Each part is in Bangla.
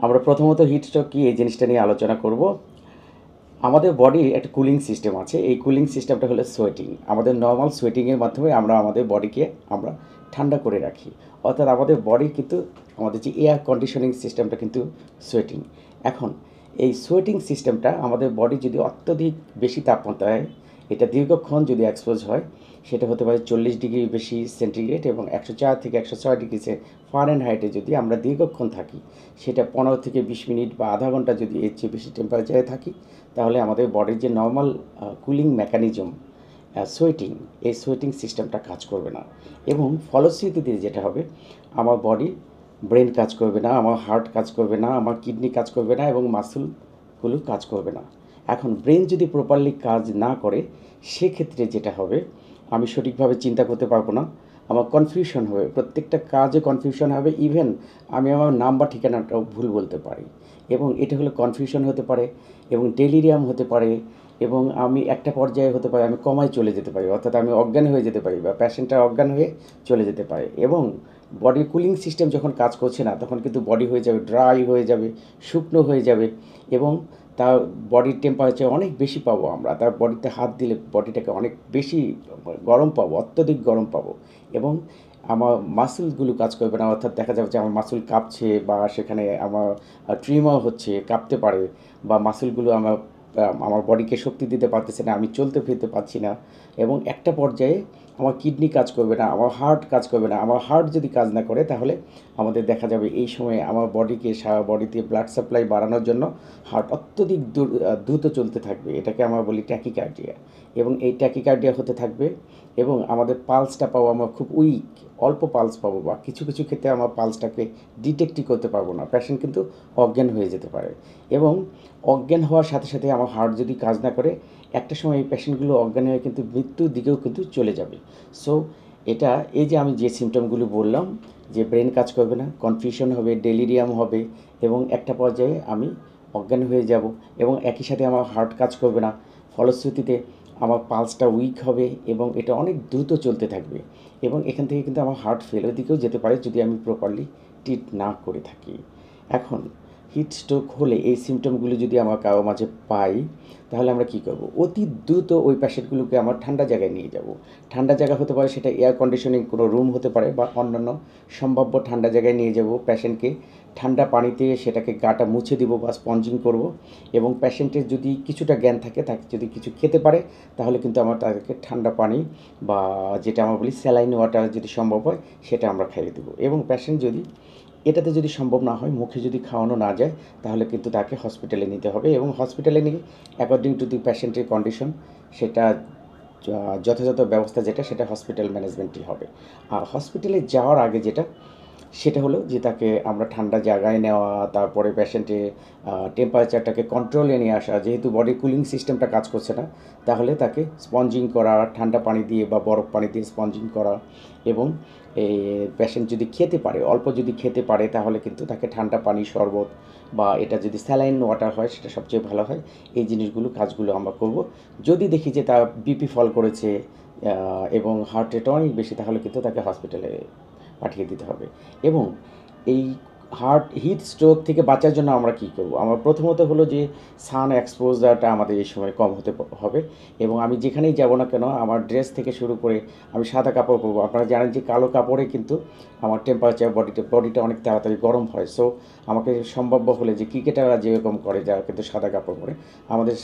আমরা প্রথমত হিট স্ট্রোক কি এই জিনিসটা নিয়ে আলোচনা করব। আমাদের বডির একটা কুলিং সিস্টেম আছে। এই কুলিং সিস্টেমটা হলো সোয়েটিং। আমাদের নর্মাল সোয়েটিংয়ের মাধ্যমে আমরা আমাদের বডিকে আমরা ঠান্ডা করে রাখি। অর্থাৎ আমাদের বডি কিন্তু আমাদের যে এয়ার কন্ডিশনিং সিস্টেমটা কিন্তু সোয়েটিং। এখন এই সোয়েটিং সিস্টেমটা আমাদের বডি যদি অত্যধিক বেশি তাপমাত্রায় এটা দীর্ঘক্ষণ যদি এক্সপোজ হয়, সেটা হতে পারে 40 ডিগ্রি বেশি সেন্টিগ্রেড এবং 104 থেকে 106 ডিগ্রি ফারেনহাইটে যদি আমরা দীর্ঘক্ষণ থাকি, সেটা 15 থেকে 20 মিনিট বা আধা ঘন্টা যদি এর চেয়ে বেশি টেম্পারেচারে থাকি, তাহলে আমাদের বডির যে নর্মাল কুলিং মেকানিজম সোয়েটিং, এই সোয়েটিং সিস্টেমটা কাজ করবে না। এবং ফলশ্রুতিতে যেটা হবে, আমার বডি ব্রেন কাজ করবে না, আমার হার্ট কাজ করবে না, আমার কিডনি কাজ করবে না এবং মাসলগুলো কাজ করবে না। এখন ব্রেন যদি প্রপারলি কাজ না করে, সেক্ষেত্রে যেটা হবে, আমি সঠিকভাবে চিন্তা করতে পারবো না, আমার কনফিউশন হবে, প্রত্যেকটা কাজে কনফিউশন হবে, ইভেন আমি আমার নাম বা ঠিকানাটাও ভুল বলতে পারি। এবং এটা হলো কনফিউশন হতে পারে এবং ডেলিরিয়াম হতে পারে এবং আমি একটা পর্যায়ে হতে পারে আমি কমায় চলে যেতে পারি, অর্থাৎ আমি অজ্ঞান হয়ে যেতে পারি বা পেশেন্টটা অজ্ঞান হয়ে চলে যেতে পারে। এবং বডির কুলিং সিস্টেম যখন কাজ করছে না, তখন কিন্তু বডি হয়ে যাবে ড্রাই হয়ে যাবে, শুকনো হয়ে যাবে এবং তার বডির টেম্পারেচার অনেক বেশি পাবো আমরা, তার বডিতে হাত দিলে বডিটাকে অনেক বেশি গরম পাবো, অত্যধিক গরম পাবো। এবং আমার মাসলগুলো কাজ করবে না, অর্থাৎ দেখা যাবে যে আমার মাসল কাঁপছে বা সেখানে আমার ট্রিমার হচ্ছে, কাঁপতে পারে, বা মাসলগুলো আমার বডিকে শক্তি দিতে পারতেছে না, আমি চলতে ফিরতে পারছি না। এবং একটা পর্যায়ে আমার কিডনি কাজ করবে না, আমার হার্ট কাজ করবে না। আমার হার্ট যদি কাজ না করে, তাহলে আমাদের দেখা যাবে এই সময়ে আমার বডিকে সারা বডিতে ব্লাড সাপ্লাই বাড়ানোর জন্য হার্ট অত্যধিক দ্রুত চলতে থাকবে, এটাকে আমরা বলি ট্যাকিকার্ডিয়া। এবং এই ট্যাকিকার্ডিয়া হতে থাকবে এবং আমাদের পালসটা পাবো আমরা খুব উইক, অল্প পালস পাবো, বা কিছু কিছু ক্ষেত্রে আমার পালসটাকে ডিটেক্টই করতে পারবো না, পেশেন্ট কিন্তু অজ্ঞান হয়ে যেতে পারে। এবং অজ্ঞান হওয়ার সাথে সাথে আমার হার্ট যদি কাজ না করে, একটা সময় এই পেশেন্টগুলো অজ্ঞান হয়ে কিন্তু মৃত্যুর দিকেও কিন্তু চলে যাবে। সো এটা, এই যে আমি যে সিমটমগুলো বললাম, যে ব্রেন কাজ করবে না, কনফিউশন হবে, ডেলিরিয়াম হবে এবং একটা পর্যায়ে আমি অজ্ঞান হয়ে যাব এবং একই সাথে আমার হার্ট কাজ করবে না, ফলশ্রুতিতে আমার পালসটা উইক হবে এবং এটা অনেক দ্রুত চলতে থাকবে। এবং এখান থেকে কিন্তু আমার হার্ট ফেলের দিকেও যেতে পারে যদি আমি প্রপারলি ট্রিট না করে থাকি। এখন হিট স্ট্রোক হলে এই সিমটমগুলো যদি আমার কারো মাঝে পাই, তাহলে আমরা কী করব? অতি দ্রুত ওই পেশেন্টগুলোকে আমার ঠান্ডা জায়গায় নিয়ে যাব। ঠান্ডা জায়গা হতে পারে, সেটা এয়ার কন্ডিশনিং কোনো রুম হতে পারে বা অন্যান্য সম্ভাব্য ঠান্ডা জায়গায় নিয়ে যাব। পেশেন্টকে ঠান্ডা পানিতে সেটাকে গাটা মুছে দিব বা স্পঞ্জিং করব। এবং পেশেন্টের যদি কিছুটা জ্ঞান থাকে, তাকে যদি কিছু খেতে পারে, তাহলে কিন্তু আমরা তাদেরকে ঠান্ডা পানি বা যেটা আমরা বলি স্যালাইন ওয়াটার যদি সম্ভব হয়, সেটা আমরা খাইয়ে দেবো। এবং পেশেন্ট যদি এটাতে যদি সম্ভব না হয়, মুখে যদি খাওয়ানো না যায়, তাহলে কিন্তু তাকে হসপিটালে নিতে হবে এবং হসপিটালে নিয়ে অ্যাকর্ডিং টু দি পেশেন্টের কন্ডিশন সেটা যথাযথ ব্যবস্থা যেটা, সেটা হসপিটাল ম্যানেজমেন্টই হবে। আর হসপিটালে যাওয়ার আগে যেটা, সেটা হলো যে তাকে আমরা ঠান্ডা জায়গায় নেওয়া, তারপরে পেশেন্টের টেম্পারেচারটাকে কন্ট্রোলে নিয়ে আসা, যেহেতু বডি কুলিং সিস্টেমটা কাজ করছে না, তাহলে তাকে স্পঞ্জিং করা, ঠান্ডা পানি দিয়ে বা বরফ পানি দিয়ে স্পঞ্জিং করা। এবং এই পেশেন্ট যদি খেতে পারে, অল্প যদি খেতে পারে, তাহলে কিন্তু তাকে ঠান্ডা পানি, শরবত, বা এটা যদি স্যালাইন ওয়াটার হয় সেটা সবচেয়ে ভালো হয়। এই জিনিসগুলো, কাজগুলো আমরা করব। যদি দেখি যে তার বিপি ফল করেছে এবং হার্ট রেট অনেক বেশি, তাহলে কিন্তু তাকে হসপিটালে পাঠিয়ে দিতে হবে। এবং এই হিট স্ট্রোক থেকে বাঁচার জন্য আমরা কী করব? আমরা প্রথমত হলো যে সান এক্সপোজারটা আমাদের এই সময় কম হতে হবে। এবং আমি যেখানেই যাব না কেন, আমার ড্রেস থেকে শুরু করে আমি সাদা কাপড় পরবো। আপনারা জানেন যে কালো কাপড়ে কিন্তু আমার টেম্পারেচার বডিটা অনেক তাড়াতাড়ি গরম হয়। সো আমাকে সম্ভাব্য হলে, যে ক্রিকেটাররা যেরকম করে, যারা কিন্তু সাদা কাপড় পরে, আমাদের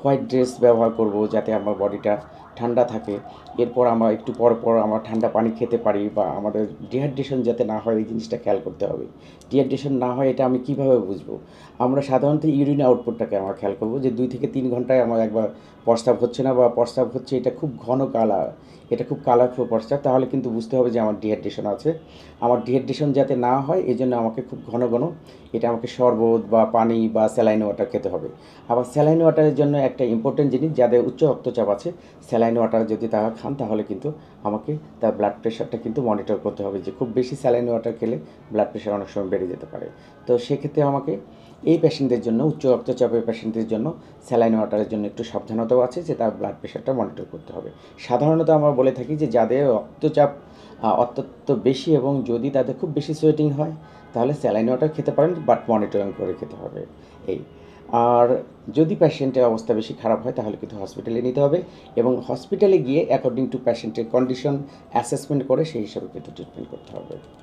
হোয়াইট ড্রেস ব্যবহার করব যাতে আমার বডিটা ঠান্ডা থাকে। এরপর আমরা একটু পর পর আমরা ঠান্ডা পানি খেতে পারি, বা আমাদের ডিহাইড্রেশন যাতে না হয়, এই জিনিসটা খেয়াল করতে হবে। ডিহাইড্রেশন না হয় এটা আমি কীভাবে বুঝবো? আমরা সাধারণত ইউরিন আউটপুটটাকে আমরা খেয়াল করবো, যে 2 থেকে 3 ঘন্টায় আমার একবার প্রস্রাব হচ্ছে না, বা প্রস্রাব হচ্ছে এটা খুব ঘন কালার, এটা খুব কালারফুল প্রস্রাব, তাহলে কিন্তু বুঝতে হবে যে আমার ডিহাইড্রেশন আছে। আমার ডিহাইড্রেশন যাতে না হয়, এই জন্য আমাকে খুব ঘন ঘন এটা আমাকে শরবত বা পানি বা স্যালাইন ওয়াটার খেতে হবে। আবার স্যালাইন ওয়াটারের জন্য একটা ইম্পর্টেন্ট জিনিস, যাদের উচ্চ রক্তচাপ আছে, স্যালাইন ওয়াটার যদি তারা খান, তাহলে কিন্তু আমাকে তার ব্লাড প্রেশারটা কিন্তু মনিটর করতে হবে, যে খুব বেশি স্যালাইন ওয়াটার খেলে ব্লাড প্রেশার অনেক সময় বেড়ে যেতে পারে। তো সেক্ষেত্রে আমাকে এই পেশেন্টদের জন্য, উচ্চ রক্তচাপের পেশেন্টদের জন্য স্যালাইন ওয়াটারের জন্য একটু সাবধানতাও আছে যে তার ব্লাড প্রেশারটা মনিটর করতে হবে। সাধারণত আমরা বলে থাকি যে যাদের রক্তচাপ অত্যন্ত বেশি এবং যদি তাদের খুব বেশি সোয়েটিং হয় তাহলে স্যালাইন ওয়াটার খেতে পারেন, বাট মনিটরিং করে খেতে হবে। এই আর যদি পেশেন্টের অবস্থা বেশি খারাপ হয় তাহলে কিন্তু হসপিটালে নিতে হবে এবং হসপিটালে গিয়ে অ্যাকর্ডিং টু পেশেন্টের কন্ডিশন অ্যাসেসমেন্ট করে সেই হিসাবে কিন্তু ট্রিটমেন্ট করতে হবে।